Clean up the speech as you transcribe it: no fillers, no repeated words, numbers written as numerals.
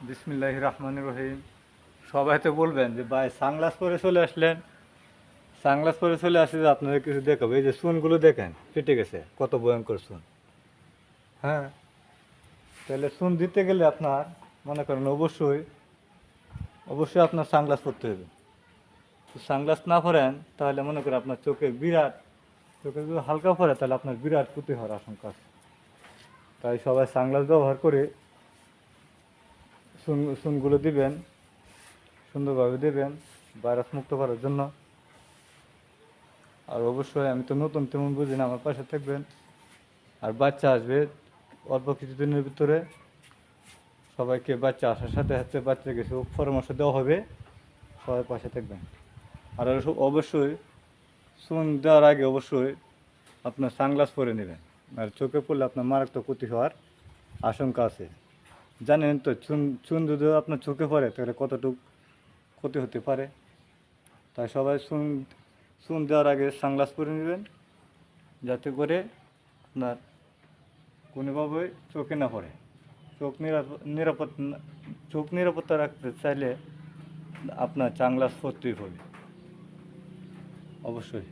বিসমিল্লাহির রহমানির রহিম। সবাই তো বলবেন যে ভাই সানগ্লাস পরে চলে আসলেন, সানগ্লাস পরে চলে আসলে যে আপনাদের কিছু দেখাবো। এই যে চুনগুলো দেখেন ফেটে গেছে, কত ভয়ঙ্কর চুন। হ্যাঁ, তাহলে চুন দিতে গেলে আপনার মনে করেন অবশ্যই অবশ্যই আপনার সানগ্লাস পরতে হবে। সানগ্লাস না পরেন তাহলে মনে করেন আপনার চোখে যদি হালকা পরে তাহলে আপনার বিরাট ক্ষতি হওয়ার আশঙ্কা আছে। তাই সবাই সানগ্লাস ব্যবহার করে চুনগুলো দিবেন, সুন্দরভাবে দেবেন ভাইরাস মুক্ত করার জন্য। আর অবশ্যই আমি তো নতুন তেমন বুঝি না, আমার পাশে থাকবেন। আর বাচ্চা আসবে অল্প কিছুদিনের ভিতরে, সবাইকে বাচ্চা আসার সাথে সাথে বাচ্চাকে কিছু পরামর্শ দেওয়া হবে, সবাই পাশে থাকবেন। আর অবশ্যই চুন দেওয়ার আগে অবশ্যই আপনার সানগ্লাস পরে নেবেন, আর চোখে পড়লে আপনার মারাত্মক ক্ষতি হওয়ার আশঙ্কা আছে। জানেন তো চুন চুন যদি আপনার চোখে পড়ে তাহলে কতটুকু ক্ষতি হতে পারে। তাই সবাই চুন চুন দেওয়ার আগে সানগ্লাস পরে নেবেন, যাতে করে আপনার কোনোভাবেই চোখে না পড়ে। চোখ নিরাপদ চোখ নিরাপত্তা রাখতে চাইলে আপনার সানগ্লাস পরতেই হবে অবশ্যই।